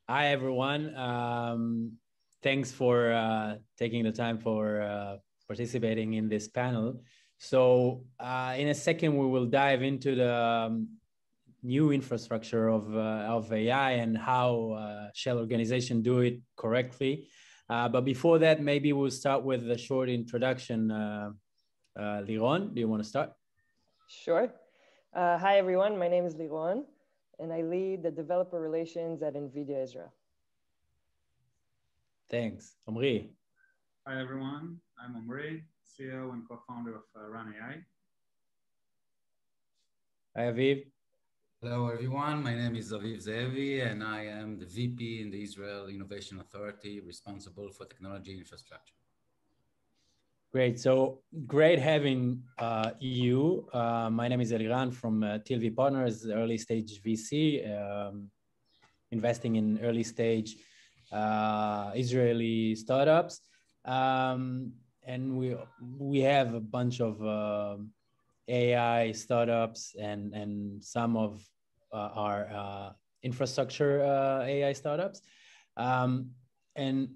Hi, everyone. Thanks for taking the time for participating in this panel. So in a second, we will dive into the new infrastructure of AI and how shall organization do it correctly. But before that, maybe we'll start with a short introduction. Liron, do you want to start? Sure. Hi, everyone. My name is Liron, and I lead the developer relations at NVIDIA Israel. Thanks. Omri. Hi, everyone. I'm Omri, CEO and co-founder of Run AI. Hi, Aviv. Hello, everyone. My name is Aviv Zeevi, and I am the VP in the Israel Innovation Authority responsible for technology infrastructure. Great. So great having you. My name is Eliran from TLV Partners, early stage VC, investing in early stage Israeli startups. And we have a bunch of AI startups and some of our infrastructure AI startups. And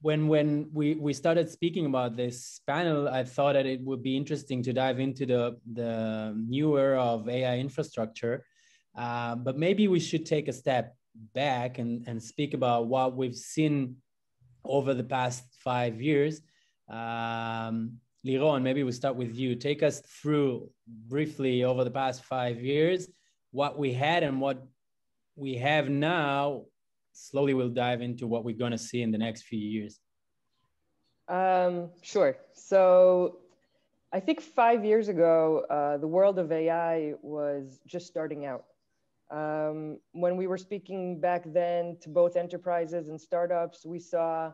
when we started speaking about this panel, I thought that it would be interesting to dive into the new era of AI infrastructure. But maybe we should take a step back and speak about what we've seen over the past 5 years. Liron, maybe we'll start with you. Take us through briefly over the past 5 years, what we had and what we have now. Slowly we'll dive into what we're going to see in the next few years. Sure. So I think 5 years ago, the world of AI was just starting out. When we were speaking back then to both enterprises and startups, we saw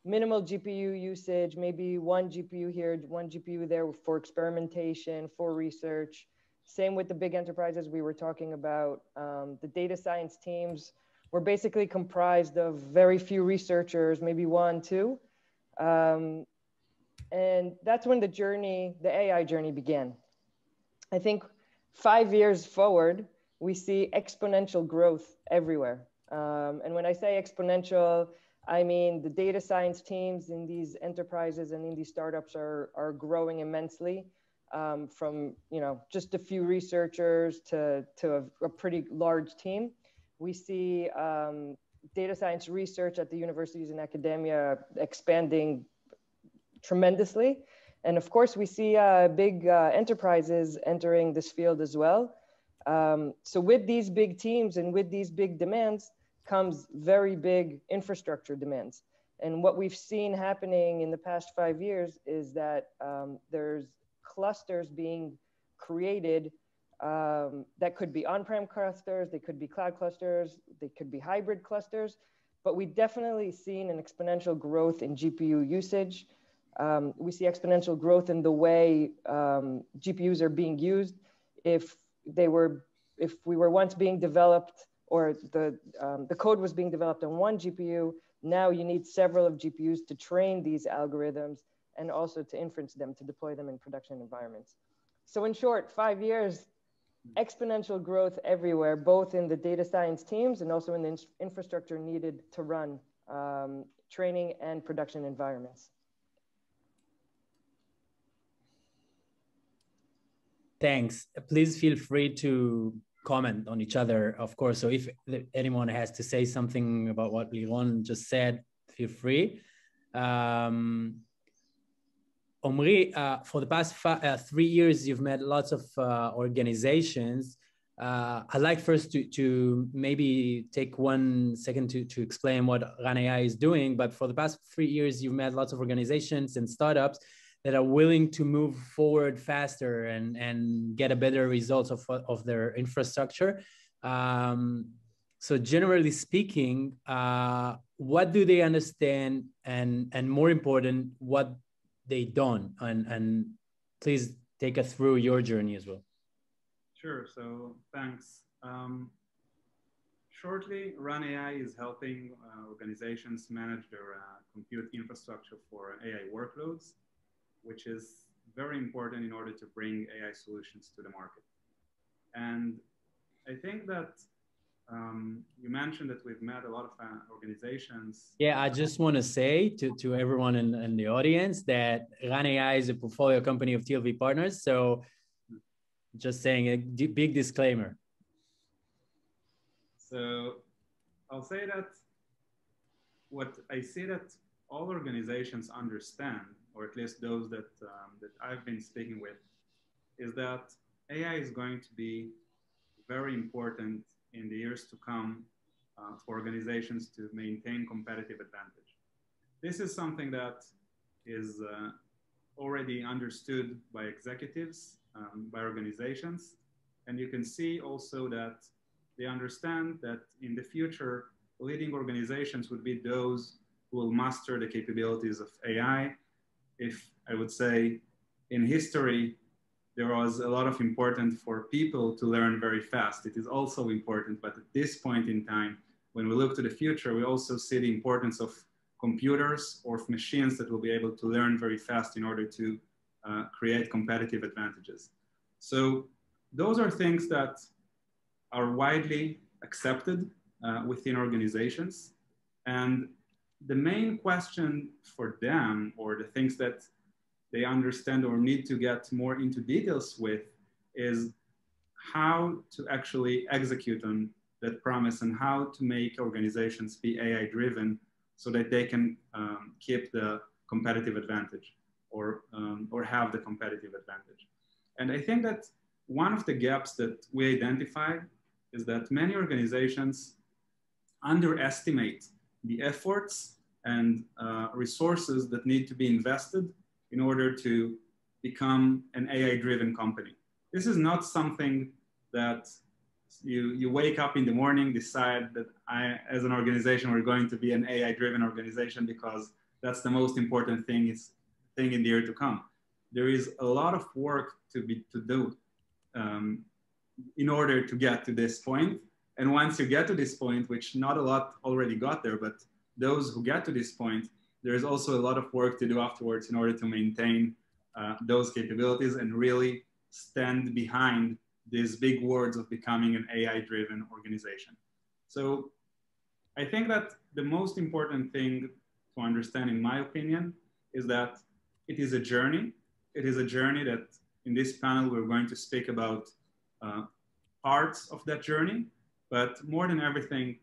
minimal GPU usage, maybe one GPU here, one GPU there for experimentation, for research. Same with the big enterprises we were talking about. The data science teams were basically comprised of very few researchers, maybe one, two. And that's when the AI journey began. I think 5 years forward, we see exponential growth everywhere. And when I say exponential, I mean the data science teams in these enterprises and in these startups are growing immensely, from just a few researchers to a pretty large team. We see data science research at the universities and academia expanding tremendously. And of course, we see big enterprises entering this field as well. So with these big teams and with these big demands comes very big infrastructure demands. And what we've seen happening in the past 5 years is that there's clusters being created that could be on-prem clusters, they could be cloud clusters, they could be hybrid clusters, but we've definitely seen an exponential growth in GPU usage. We see exponential growth in the way GPUs are being used. If we were once being developed, or the code was being developed on one GPU, now you need several of GPUs to train these algorithms and also to inference them, to deploy them in production environments. So in short, 5 years, exponential growth everywhere, both in the data science teams and also in the infrastructure needed to run training and production environments. Thanks. Please feel free to comment on each other, of course. So if anyone has to say something about what Liron just said, feel free. Omri, for the past 3 years, you've met lots of organizations. I'd like first to maybe take 1 second to explain what Run AI is doing. But for the past 3 years, you've met lots of organizations and startups that are willing to move forward faster and get a better results of their infrastructure. So generally speaking, what do they understand, and more important, what they don't? And please take us through your journey as well. Sure, so thanks. Shortly, Run AI is helping organizations manage their compute infrastructure for AI workloads, which is very important in order to bring AI solutions to the market. And I think that you mentioned that we've met a lot of organizations. Yeah, I just want to say to everyone in the audience that Ran AI is a portfolio company of TLV Partners. So just saying a big disclaimer. So I'll say that what I see that all organizations understand, or at least those that, that I've been speaking with, is that AI is going to be very important in the years to come for organizations to maintain competitive advantage. This is something that is already understood by executives, by organizations, and you can see also that they understand that in the future, leading organizations would be those who will master the capabilities of AI. If I would say in history, there was a lot of importance for people to learn very fast. It is also important, but at this point in time, when we look to the future, we also see the importance of computers or of machines that will be able to learn very fast in order to create competitive advantages. So those are things that are widely accepted within organizations. And the main question for them, or the things that they understand or need to get more into details with, is how to actually execute on that promise and how to make organizations be AI driven so that they can keep the competitive advantage or have the competitive advantage. And I think that one of the gaps that we identified is that many organizations underestimate the efforts and resources that need to be invested in order to become an AI-driven company. This is not something that you wake up in the morning, decide that as an organization, we're going to be an AI-driven organization because that's the most important thing in the year to come. There is a lot of work to do in order to get to this point. And once you get to this point, which not a lot already got there, but those who get to this point, there is also a lot of work to do afterwards in order to maintain those capabilities and really stand behind these big words of becoming an AI-driven organization. So I think that the most important thing to understand, in my opinion, is that it is a journey. It is a journey that in this panel, we're going to speak about parts of that journey, but more than everything,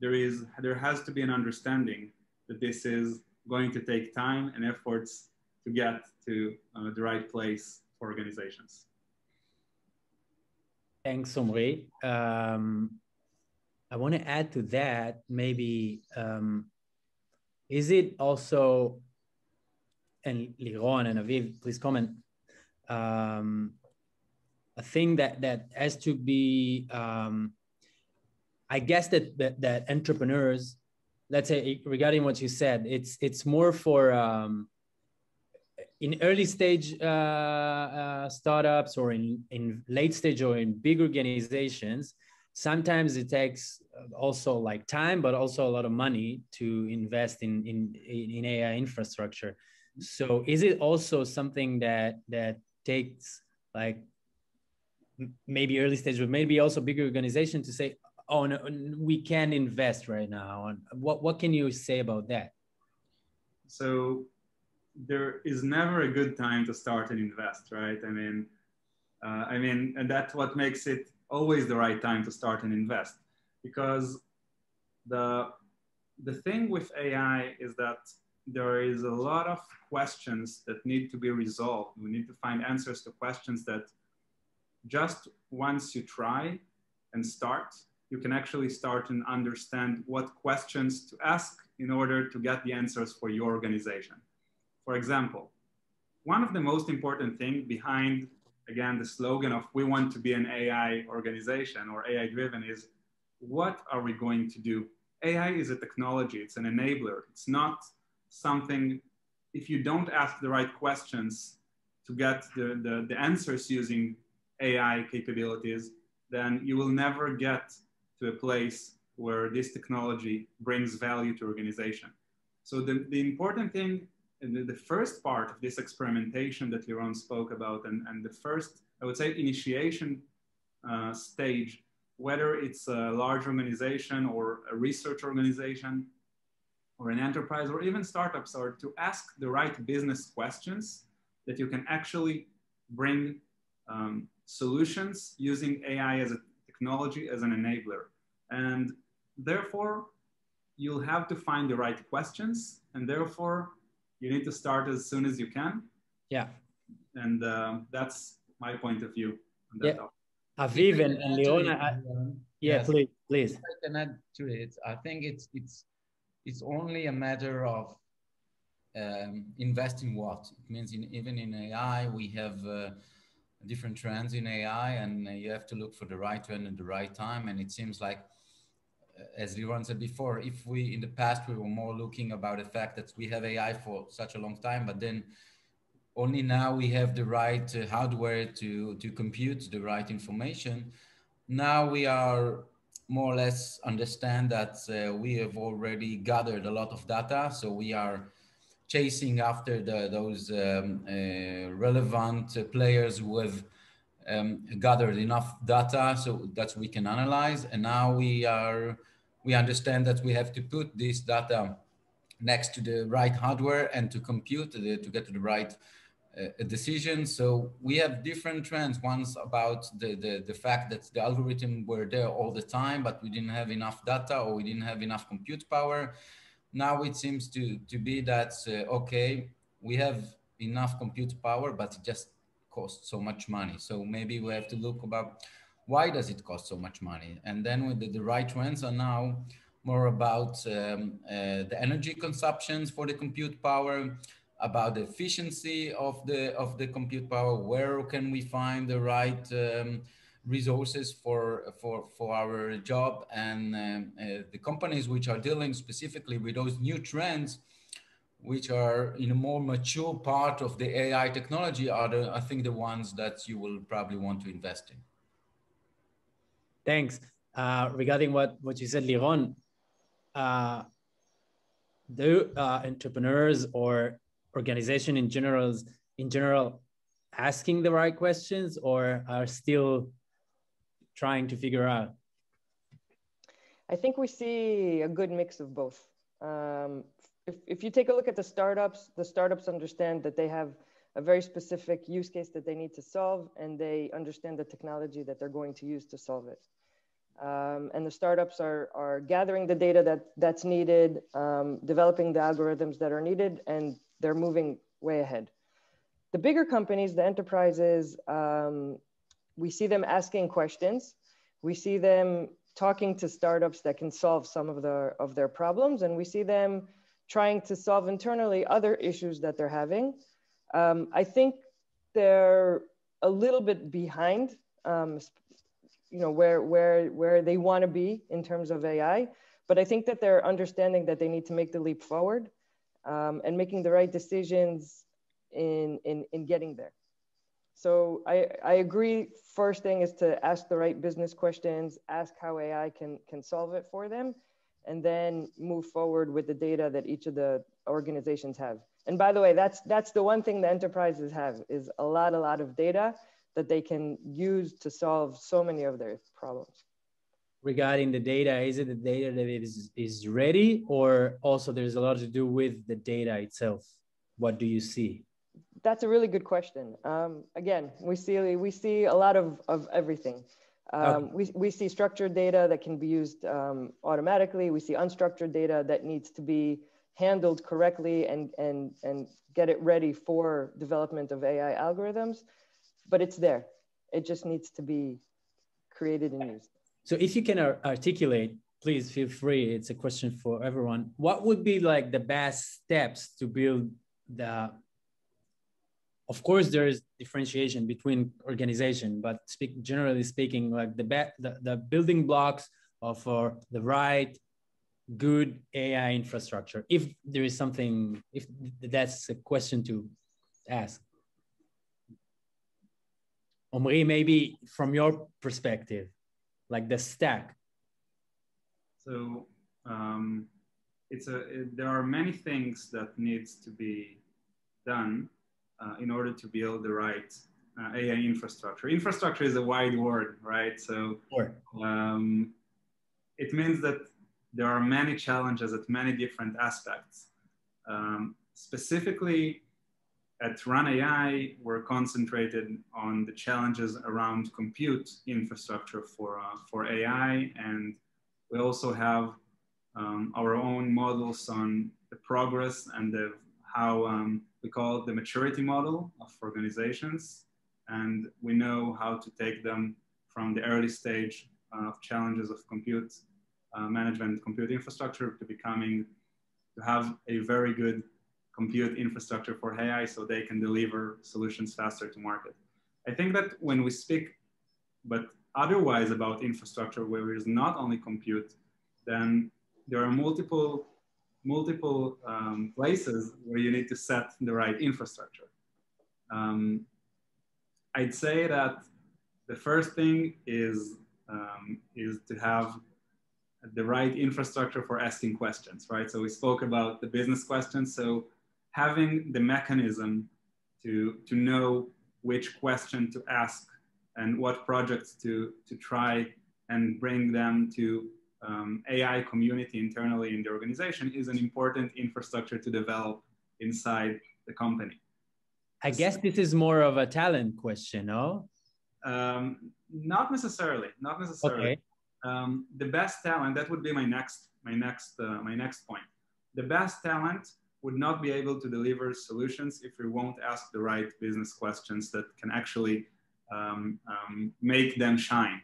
there has to be an understanding that this is going to take time and efforts to get to the right place for organizations. Thanks, Omri. I want to add to that, maybe, is it also, and Liron and Aviv, please comment, a thing that has to be, I guess that entrepreneurs, let's say regarding what you said, it's more for in early stage startups or in late stage or in big organizations. Sometimes it takes also like time, but also a lot of money to invest in AI infrastructure. So is it also something that takes like maybe early stage, but maybe also bigger organization to say, oh no, we can invest right now? And what can you say about that? So there is never a good time to start and invest, right? I mean, and that's what makes it always the right time to start and invest, because the thing with AI is that there is a lot of questions that need to be resolved. We need to find answers to questions that just once you try and start, you can actually start and understand what questions to ask in order to get the answers for your organization. For example, one of the most important things behind, again, the slogan of we want to be an AI organization or AI driven is, what are we going to do? AI is a technology, it's an enabler. It's not something, if you don't ask the right questions to get the answers using AI capabilities, then you will never get to a place where this technology brings value to organization. So the important thing, and the first part of this experimentation that Liron spoke about, and the first, I would say, initiation stage whether it's a large organization or a research organization or an enterprise or even startups, are to ask the right business questions that you can actually bring solutions using AI as a technology, as an enabler. And therefore, you'll have to find the right questions, and therefore, you need to start as soon as you can. Yeah. And that's my point of view on that topic. Aviv and Liron, yes. please. I can add to it. I think it's only a matter of invest in what. It means even in AI, we have different trends in AI, and you have to look for the right trend at the right time. And it seems like, as Liron said before, if we, in the past, we were more looking about the fact that we have AI for such a long time, but then only now we have the right hardware to compute the right information. Now we are more or less understand that we have already gathered a lot of data. So we are chasing after those relevant players who have gathered enough data so that we can analyze. And now we understand that we have to put this data next to the right hardware and to compute to get to the right decision. So we have different trends. One's about the fact that the algorithm were there all the time, but we didn't have enough data or we didn't have enough compute power. Now it seems to be that, okay, we have enough compute power, but it just costs so much money. So maybe we have to look about why does it cost so much money? And then with the right trends are now more about the energy consumptions for the compute power, about the efficiency of the compute power, where can we find the right resources for our job, and the companies which are dealing specifically with those new trends, which are in a more mature part of the AI technology, are I think the ones that you will probably want to invest in. Thanks. Regarding what you said, Liron, the entrepreneurs or organization in general asking the right questions, or are still trying to figure out? I think we see a good mix of both. If you take a look at the startups understand that they have a very specific use case that they need to solve, and they understand the technology that they're going to use to solve it. And the startups are gathering the data that's needed, developing the algorithms that are needed, and they're moving way ahead. The bigger companies, the enterprises, we see them asking questions. We see them talking to startups that can solve some of their problems, and we see them trying to solve internally other issues that they're having. I think they're a little bit behind, where they want to be in terms of AI, but I think that they're understanding that they need to make the leap forward and making the right decisions in getting there. So I agree. First thing is to ask the right business questions, ask how AI can solve it for them, and then move forward with the data that each of the organizations have. And by the way, that's the one thing the enterprises have, is a lot of data that they can use to solve so many of their problems. Regarding the data, is it the data that is ready, or also there's a lot to do with the data itself? What do you see? That's a really good question. Again, we see a lot of everything. We see structured data that can be used automatically. We see unstructured data that needs to be handled correctly and get it ready for development of AI algorithms. But it's there. It just needs to be created and used. So if you can articulate, please feel free. It's a question for everyone. What would be like the best steps to build the, of course, there is differentiation between organization, but generally speaking, like the building blocks of the right, good AI infrastructure. If there is something, if that's a question to ask. Omri, maybe from your perspective, like the stack. So there are many things that needs to be done in order to build the right AI infrastructure. Infrastructure is a wide word, right? So Sure. It means that there are many challenges at many different aspects. Specifically, at Run AI, we're concentrated on the challenges around compute infrastructure for AI, and we also have our own models on the progress and how we call it the maturity model of organizations, and we know how to take them from the early stage of challenges of compute management, compute infrastructure, to have a very good compute infrastructure for AI so they can deliver solutions faster to market. I think that when we speak, but otherwise about infrastructure where there is not only compute, then there are multiple places where you need to set the right infrastructure. I'd say that the first thing is to have the right infrastructure for asking questions, right? So we spoke about the business questions. So having the mechanism to know which question to ask and what projects to try and bring them to AI community internally in the organization is an important infrastructure to develop inside the company. I guess this is more of a talent question, no? Not necessarily. Okay. The best talent, that would be my next point. The best talent would not be able to deliver solutions if we won't ask the right business questions that can actually make them shine.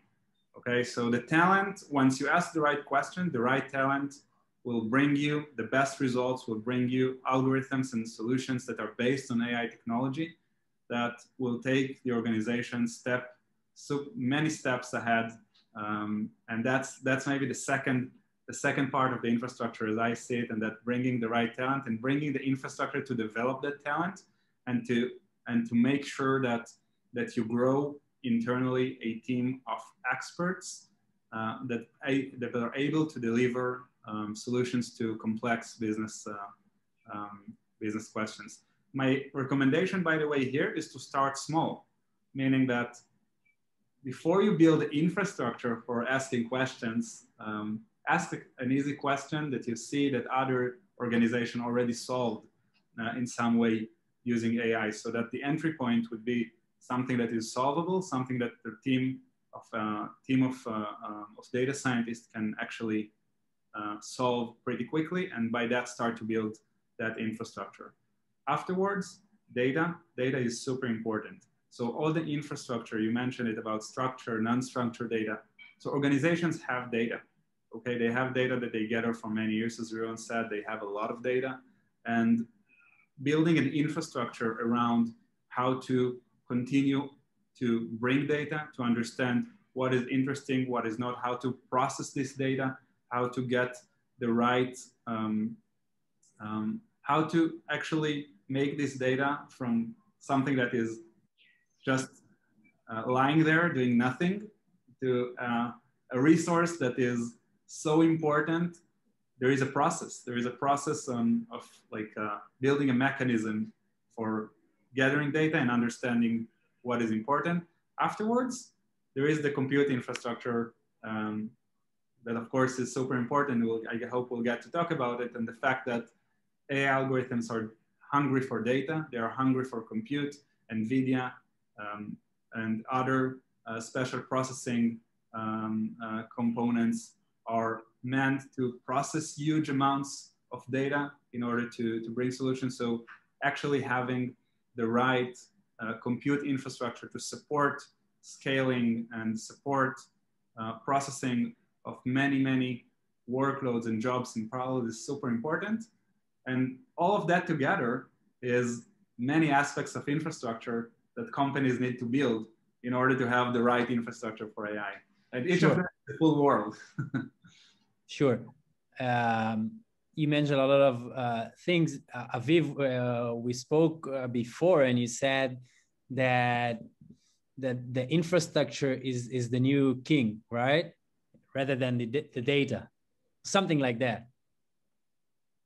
Okay, so the talent, once you ask the right question, the right talent will bring you the best results, will bring you algorithms and solutions that are based on AI technology that will take the organization so many steps ahead. And that's maybe the second part of the infrastructure as I see it, and that bringing the right talent and bringing the infrastructure to develop that talent and to make sure that you grow internally a team of experts that are able to deliver solutions to complex business questions. My recommendation, by the way, here is to start small, meaning that before you build infrastructure for asking questions, ask an easy question that you see that other organizations already solved in some way using AI, so that the entry point would be something that is solvable, something that the team of data scientists can actually solve pretty quickly, and by that start to build that infrastructure. Afterwards, data is super important. So all the infrastructure, you mentioned it about structure, non-structured data. So organizations have data, okay? They have data that they gather for many years, as Liron said, they have a lot of data, and building an infrastructure around how to continue to bring data, to understand what is interesting, what is not, how to process this data, how to get the right, how to actually make this data from something that is just lying there doing nothing to a resource that is so important. There is a process. There is a process of like building a mechanism for gathering data and understanding what is important. Afterwards, there is the compute infrastructure that of course is super important. I hope we'll get to talk about it, and the fact that AI algorithms are hungry for data, they are hungry for compute. NVIDIA and other special processing components are meant to process huge amounts of data in order to bring solutions. So actually having the right compute infrastructure to support scaling and support processing of many workloads and jobs in parallel is super important. And all of that together is many aspects of infrastructure that companies need to build in order to have the right infrastructure for AI. And each of them is the full world. Sure. You mentioned a lot of things. Aviv, we spoke before, and you said that the infrastructure is the new king, right? Rather than the data, something like that.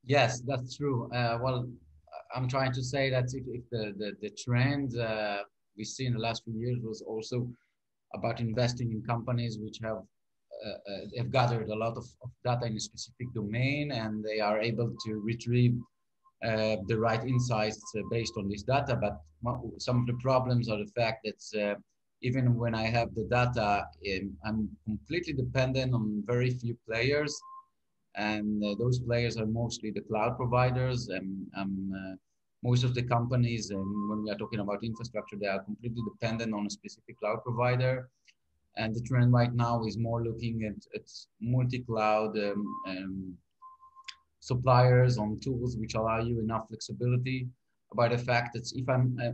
Yes, that's true. Well, I'm trying to say that if the trend we see in the last few years was also about investing in companies which have gathered a lot of data in a specific domain, and they are able to retrieve the right insights based on this data. But some of the problems are the fact that even when I have the data, I'm completely dependent on very few players, and those players are mostly the cloud providers, and most of the companies, and when we are talking about infrastructure, they are completely dependent on a specific cloud provider. And the trend right now is more looking at multi-cloud suppliers on tools which allow you enough flexibility about the fact that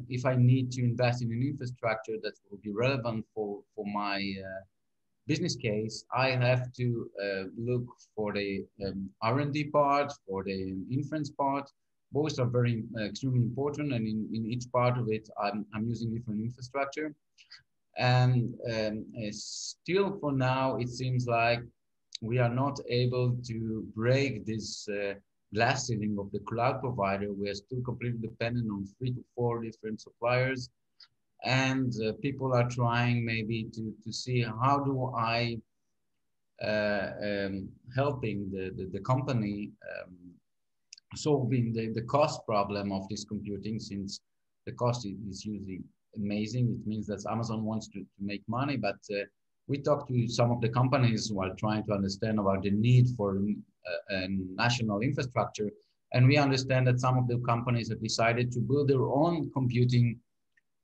if I need to invest in an infrastructure that will be relevant for my business case, I have to look for the R&D part, for the inference part. Both are very extremely important, and in each part of it, I'm using different infrastructure. And still, for now, it seems like we are not able to break this glass ceiling of the cloud provider. We are still completely dependent on 3 to 4 different suppliers. And people are trying maybe to see how do I helping the company solving the cost problem of this computing, since the cost is usually amazing. It means that Amazon wants to make money, but we talked to some of the companies while trying to understand about the need for a national infrastructure. And we understand that some of the companies have decided to build their own computing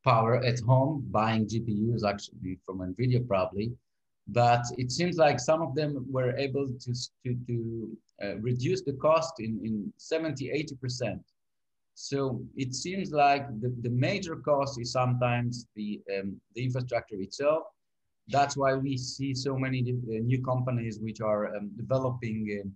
power at home, buying GPUs actually from NVIDIA probably. But it seems like some of them were able to reduce the cost in 70, 80%. So it seems like the major cost is sometimes the infrastructure itself. That's why we see so many new companies which are developing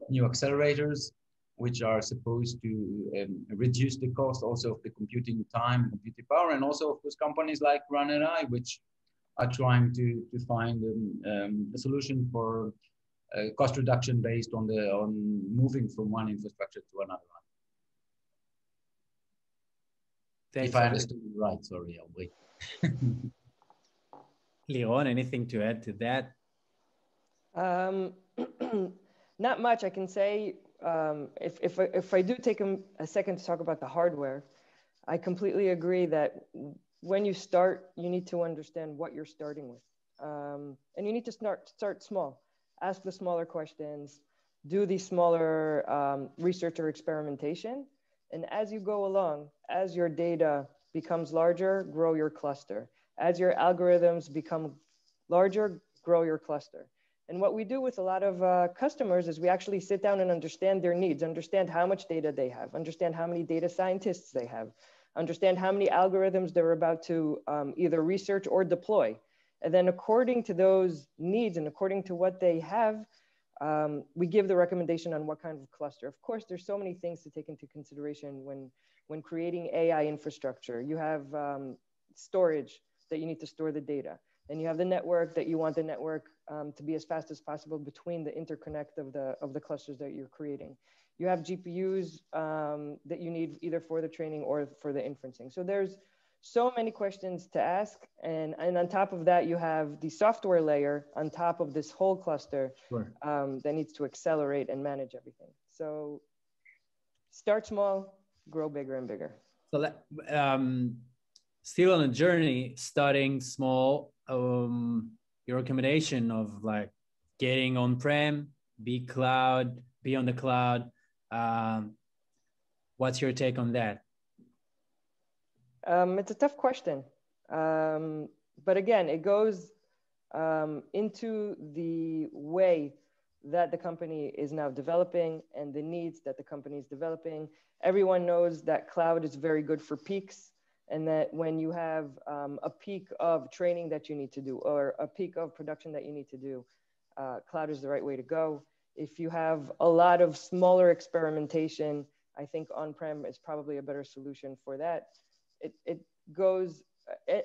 new accelerators, which are supposed to reduce the cost also of the computing time, computing power, and also of course companies like Run AI, which are trying to find a solution for cost reduction based on moving from one infrastructure to another one. Thanks, if I understood you right, sorry, Omri. Liron, anything to add to that? Not much. I can say if I do take a second to talk about the hardware, I completely agree that when you start, you need to understand what you're starting with, and you need to start small. Ask the smaller questions, do the smaller research or experimentation, and as you go along, as your data becomes larger, grow your cluster. As your algorithms become larger, grow your cluster. And what we do with a lot of customers is we actually sit down and understand their needs, understand how much data they have, understand how many data scientists they have, understand how many algorithms they're about to either research or deploy. And then according to those needs and according to what they have, we give the recommendation on what kind of cluster. Of course, there's so many things to take into consideration when creating AI infrastructure. You have storage that you need to store the data. And you have the network that you want the network to be as fast as possible between the interconnect of the clusters that you're creating. You have GPUs that you need either for the training or for the inferencing. So there's so many questions to ask. And on top of that, you have the software layer on top of this whole cluster. Sure. That needs to accelerate and manage everything. So start small, grow bigger and bigger. So still on a journey, starting small, your recommendation of like getting on-prem, be on the cloud. What's your take on that? It's a tough question. But again, it goes into the way that the company is now developing and the needs that the company is developing. Everyone knows that cloud is very good for peaks, and that when you have a peak of training that you need to do or a peak of production that you need to do, cloud is the right way to go. If you have a lot of smaller experimentation, I think on-prem is probably a better solution for that. It goes,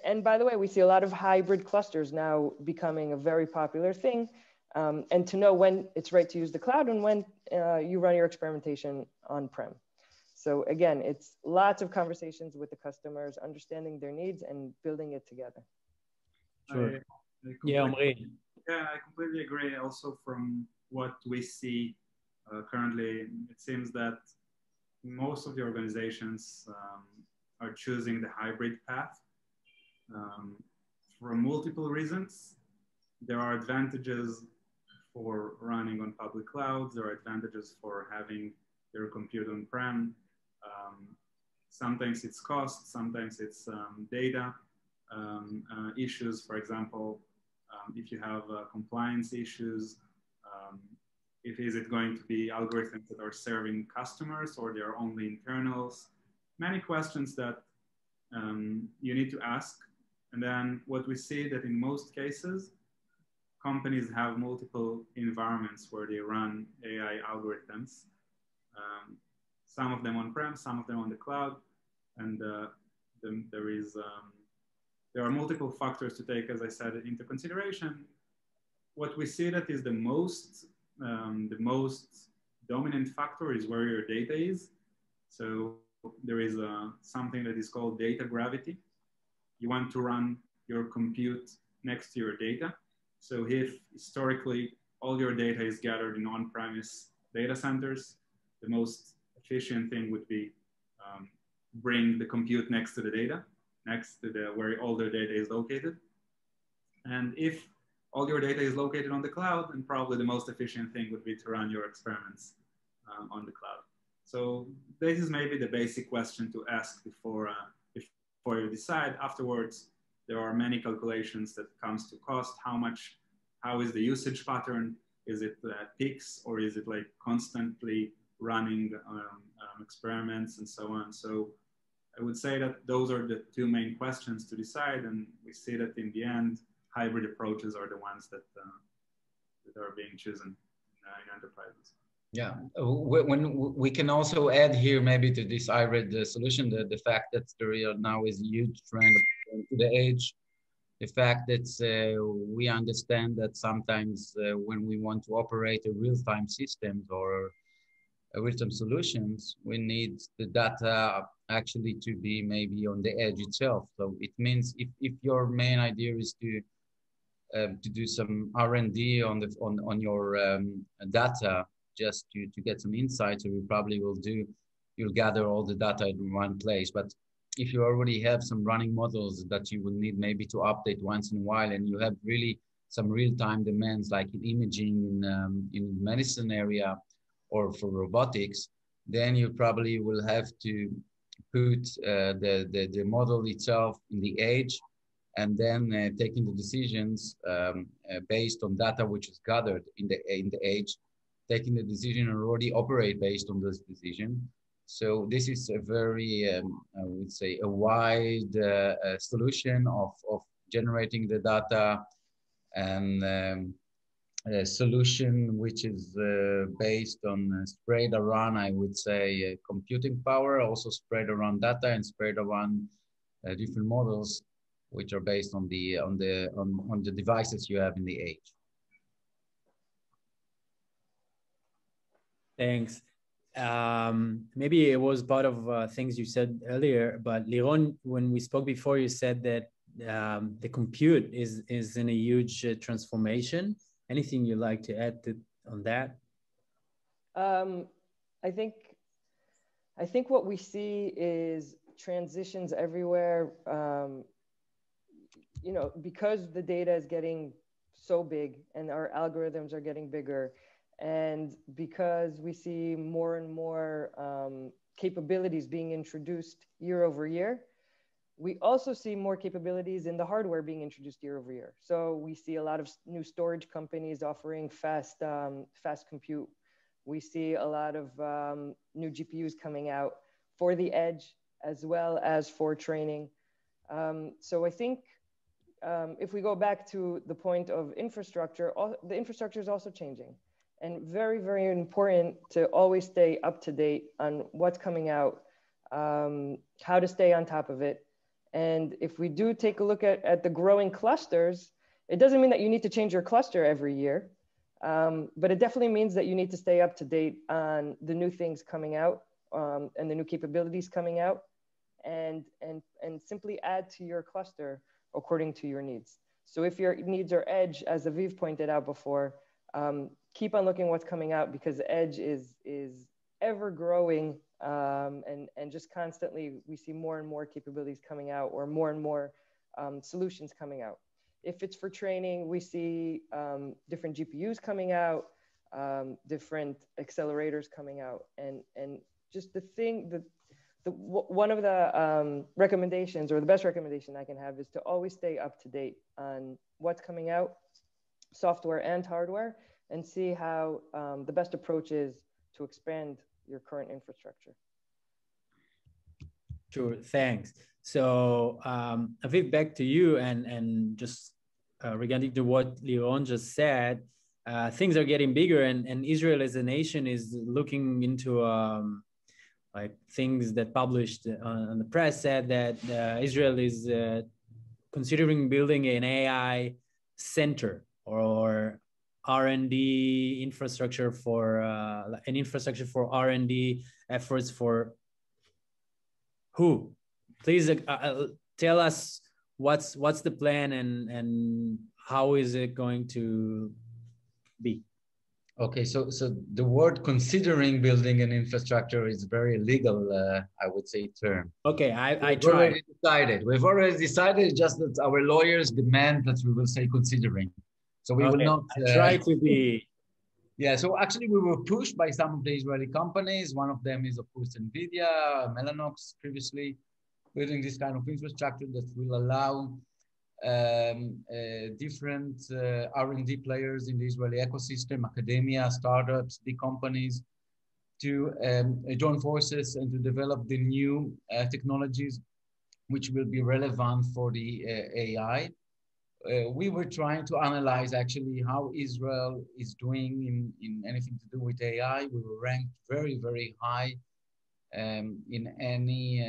and by the way, we see a lot of hybrid clusters now becoming a very popular thing. And to know when it's right to use the cloud and when you run your experimentation on-prem. So again, it's lots of conversations with the customers, understanding their needs and building it together. Sure. Yeah, Omri. Yeah, I completely agree. Also, from what we see currently, it seems that most of the organizations are choosing the hybrid path for multiple reasons. There are advantages for running on public clouds. There are advantages for having your compute on-prem. Sometimes it's cost, sometimes it's data issues. For example, if you have compliance issues, is it going to be algorithms that are serving customers or they're only internals? Many questions that you need to ask. And then what we see that in most cases, companies have multiple environments where they run AI algorithms. Some of them on-prem, some of them on the cloud. And there are multiple factors to take, as I said, into consideration. What we see that is the most dominant factor is where your data is. So there is something that is called data gravity. You want to run your compute next to your data. So if historically all your data is gathered in on-premise data centers, the most efficient thing would be bring the compute next to the data, next to where all their data is located. And if all your data is located on the cloud, then probably the most efficient thing would be to run your experiments on the cloud. So this is maybe the basic question to ask before you decide. Afterwards, there are many calculations that comes to cost. How is the usage pattern? Is it peaks or is it like constantly running experiments and so on? So I would say that those are the two main questions to decide. And we see that in the end, hybrid approaches are the ones that are being chosen in enterprises. Yeah, when we can also add here maybe to this hybrid solution, the fact that there now is a huge trend to the edge, the fact that we understand that sometimes when we want to operate a real-time systems or real-time solutions, we need the data actually to be maybe on the edge itself. So it means if your main idea is to do some R&D on your data, just to get some insights, so you probably you'll gather all the data in one place. But if you already have some running models that you will need maybe to update once in a while, and you have really some real-time demands like in imaging, in medicine area, or for robotics, then you probably will have to put the model itself in the edge, and then taking the decisions based on data which is gathered in the edge, taking the decision and already operate based on this decision. So this is a very, I would say, a wide solution of generating the data, and a solution which is based on spread around, I would say, computing power, also spread around data and spread around different models, which are based on the devices you have in the edge. Thanks. Maybe it was part of things you said earlier, but Liron, when we spoke before, you said that the compute is in a huge transformation. Anything you'd like to add on that? I think what we see is transitions everywhere. You know, because the data is getting so big and our algorithms are getting bigger, and because we see more and more capabilities being introduced year over year, we also see more capabilities in the hardware being introduced year over year. So we see a lot of new storage companies offering fast compute. We see a lot of new GPUs coming out for the edge as well as for training. So I think if we go back to the point of infrastructure, the infrastructure is also changing. And very, very important to always stay up to date on what's coming out, how to stay on top of it. And if we do take a look at the growing clusters, it doesn't mean that you need to change your cluster every year, but it definitely means that you need to stay up to date on the new things coming out and the new capabilities coming out, and simply add to your cluster according to your needs. So if your needs are edge, as Aviv pointed out before, keep on looking what's coming out, because edge is ever growing, and just constantly we see more and more capabilities coming out, or more and more solutions coming out. If it's for training, we see different GPUs coming out, different accelerators coming out, and just one of the recommendations, or the best recommendation I can have, is to always stay up to date on what's coming out, software and hardware, and see how the best approach is to expand your current infrastructure. Sure, thanks. So Aviv, back to you, and just regarding to what Liron just said, things are getting bigger, and Israel as a nation is looking into like things that published on the press said that Israel is considering building an AI center or R&D infrastructure for an infrastructure for R&D efforts for who? Please tell us what's the plan and how is it going to be? Okay, so the word considering building an infrastructure is very legal, I would say, term. Okay, I We've already decided. We've already decided, just that our lawyers demand that we will say considering. So we will not try to be. Yeah, so actually we were pushed by some of the Israeli companies. One of them is, of course, NVIDIA, Mellanox previously, building this kind of infrastructure that will allow different R&D players in the Israeli ecosystem, academia, startups, big companies, to join forces and to develop the new technologies which will be relevant for the AI. We were trying to analyze actually how Israel is doing in anything to do with AI. We were ranked very, very high in any,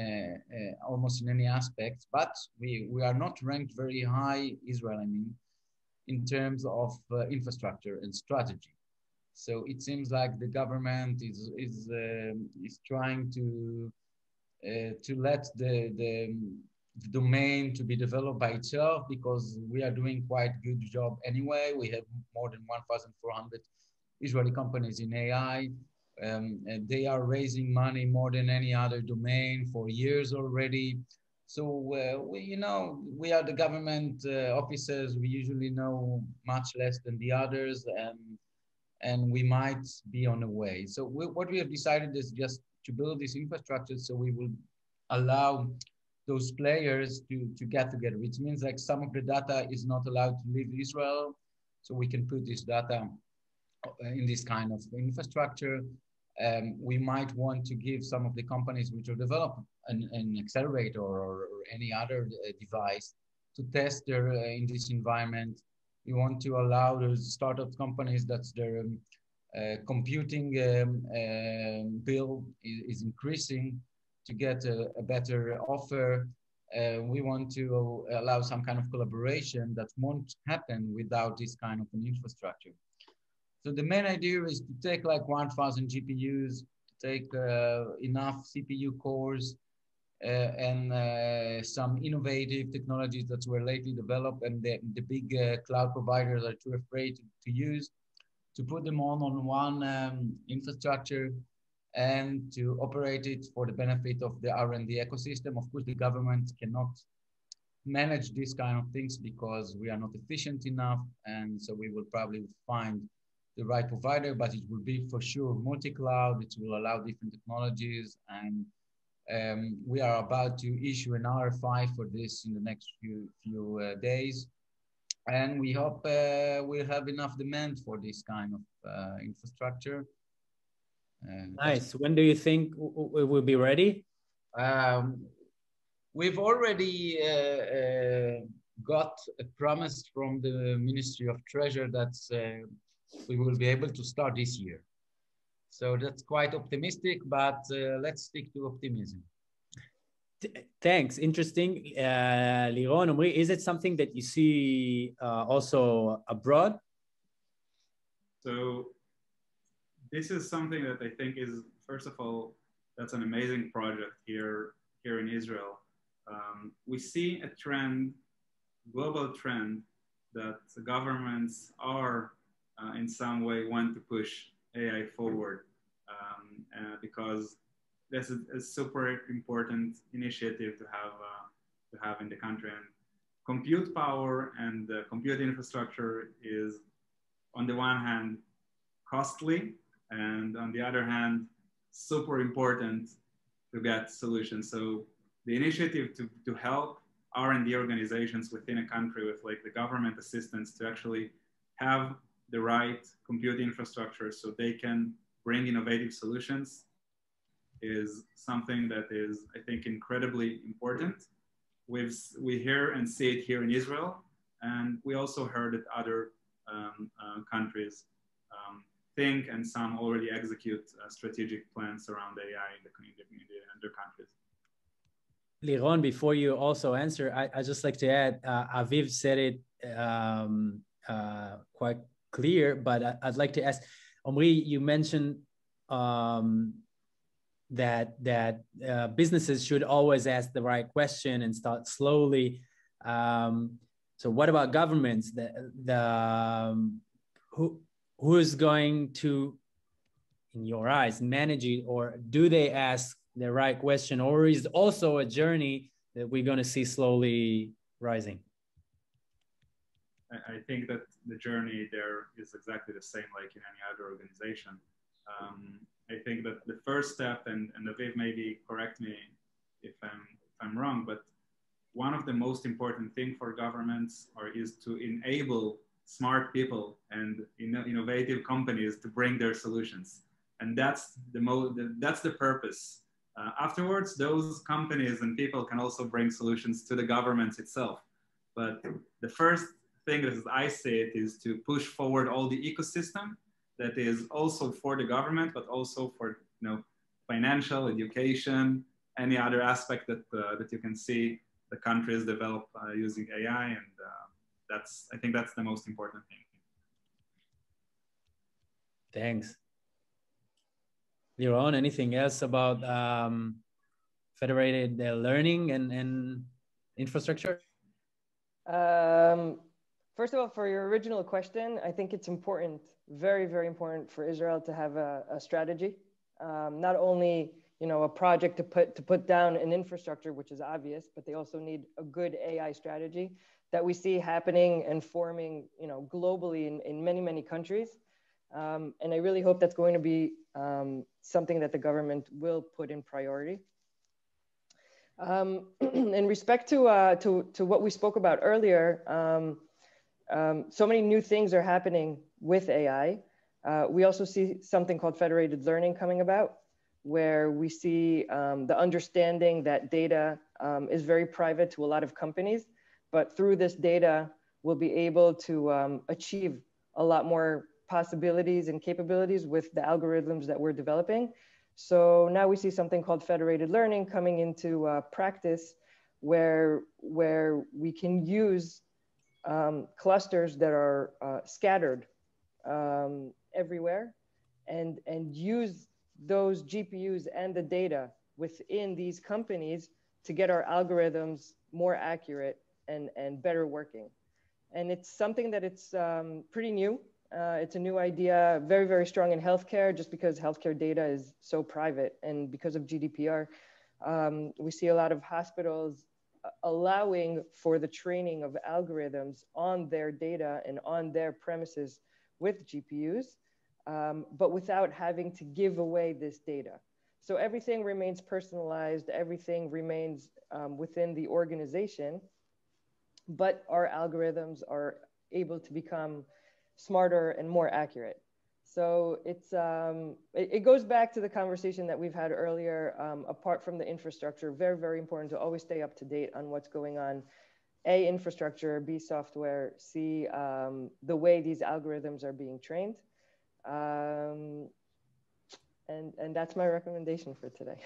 almost in any aspect, but we are not ranked very high, Israel, I mean, in terms of infrastructure and strategy. So it seems like the government is trying to let the domain to be developed by itself, because we are doing quite a good job anyway. We have more than 1,400 Israeli companies in AI. And they are raising money more than any other domain for years already. So we are the government officers. We usually know much less than the others, and we might be on the way. So what we have decided is just to build this infrastructure, so we will allow those players to get together, which means like some of the data is not allowed to leave Israel. So we can put this data in this kind of infrastructure. We might want to give some of the companies which are developing an accelerator or any other device to test their in this environment. We want to allow those startup companies that's their computing bill is increasing to get a better offer. We want to allow some kind of collaboration that won't happen without this kind of an infrastructure. So the main idea is to take like 1,000 GPUs, to take enough CPU cores, and some innovative technologies that were lately developed and the big cloud providers are too afraid to use, to put them on one infrastructure and to operate it for the benefit of the R&D ecosystem. Of course, the government cannot manage these kind of things because we are not efficient enough, and so we will probably find the right provider, but it will be for sure multi-cloud. It will allow different technologies, and we are about to issue an RFI for this in the next few days, and we hope we'll have enough demand for this kind of infrastructure. Nice. When do you think we will be ready? We've already got a promise from the Ministry of Treasure that we will be able to start this year. So that's quite optimistic, but let's stick to optimism. Thanks. Interesting. Liron, Omri, is it something that you see also abroad? So this is something that I think is, first of all, that's an amazing project here in Israel. We see a trend, global trend, that the governments are in some way want to push AI forward because this is a super important initiative to have in the country. And compute power and compute infrastructure is, on the one hand, costly, and on the other hand, super important to get solutions. So the initiative to help R&D organizations within a country with like the government assistance to actually have the right compute infrastructure so they can bring innovative solutions is something that is, I think, incredibly important. We hear and see it here in Israel, and we also heard that other countries think and some already execute strategic plans around AI in their countries. Liron, before you also answer, I just like to add, Aviv said it quite clear, but I'd like to ask, Omri, you mentioned that businesses should always ask the right question and start slowly. So what about governments? Who's going to, in your eyes, manage it, or do they ask the right question, or is also a journey that we're going to see slowly rising? I think that the journey there is exactly the same like in any other organization. I think that the first step, and Aviv maybe correct me if I'm wrong, but one of the most important things for governments is to enable smart people and innovative companies to bring their solutions. And that's the purpose. Afterwards, those companies and people can also bring solutions to the government itself. But the first thing, as I say it, is to push forward all the ecosystem that is also for the government, but also for financial, education, any other aspect that you can see the countries develop using AI, and I think that's the most important thing. Thanks. Liron, anything else about federated learning and infrastructure? First of all, for your original question, I think it's important, very, very important for Israel to have a strategy. Not only a project to put down an infrastructure, which is obvious, but they also need a good AI strategy that we see happening and forming globally in many, many countries. And I really hope that's going to be something that the government will put in priority. In respect to what we spoke about earlier, so many new things are happening with AI. We also see something called federated learning coming about, where we see the understanding that data is very private to a lot of companies, but through this data, we'll be able to achieve a lot more possibilities and capabilities with the algorithms that we're developing. So now we see something called federated learning coming into practice, where we can use clusters that are scattered everywhere and use those GPUs and the data within these companies to get our algorithms more accurate and better working. And it's something that it's pretty new. It's a new idea, very, very strong in healthcare, just because healthcare data is so private. And because of GDPR, we see a lot of hospitals allowing for the training of algorithms on their data and on their premises with GPUs, but without having to give away this data. So everything remains personalized, everything remains within the organization, but our algorithms are able to become smarter and more accurate. So it goes back to the conversation that we've had earlier. Apart from the infrastructure, very, very important to always stay up to date on what's going on. A, infrastructure, B, software, C, the way these algorithms are being trained. And that's my recommendation for today.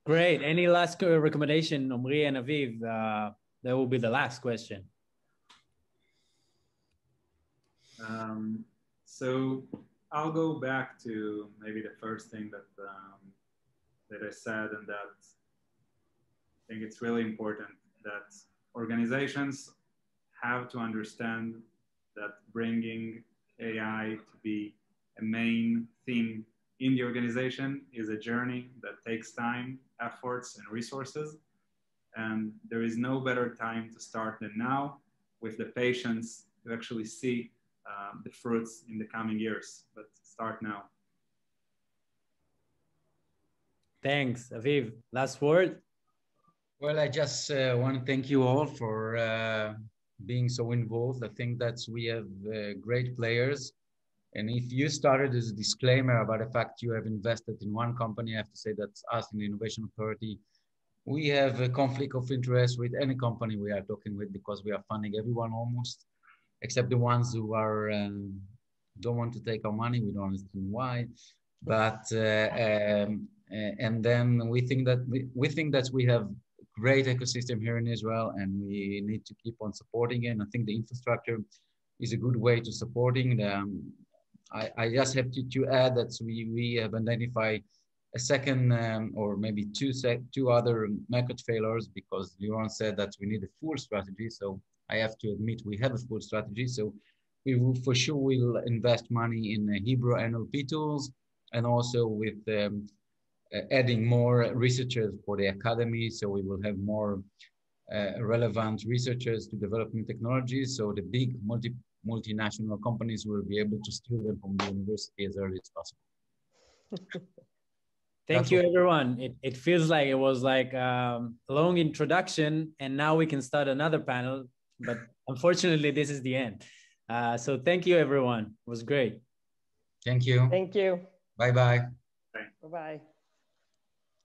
Great. Any last recommendation, Omri and Aviv? That will be the last question. So I'll go back to maybe the first thing that that I said, and that I think it's really important that organizations have to understand that bringing AI to be a main theme in the organization is a journey that takes time, efforts, and resources. And there is no better time to start than now, with the patience to actually see the fruits in the coming years. But start now. Thanks, Aviv. Last word. Well, I just want to thank you all for being so involved. I think that we have great players. And if you started as a disclaimer about the fact you have invested in one company, I have to say that's us in the Innovation Authority. We have a conflict of interest with any company we are talking with, because we are funding everyone almost, except the ones who are don't want to take our money. We don't understand why. But and then we think that we have great ecosystem here in Israel, and we need to keep on supporting it. And I think the infrastructure is a good way to supporting them. I just have to add that we have identified a second or maybe two other market failures, because Liron said that we need a full strategy. So I have to admit we have a full strategy. So we will for sure will invest money in Hebrew NLP tools, and also with adding more researchers for the academy. So we will have more relevant researchers to develop new technologies. So the big multinational companies will be able to steal them from the university as early as possible. Thank you, everyone. It feels like it was like a long introduction, and now we can start another panel, but unfortunately this is the end. So thank you, everyone. It was great. Thank you. Thank you. Bye-bye. Bye-bye.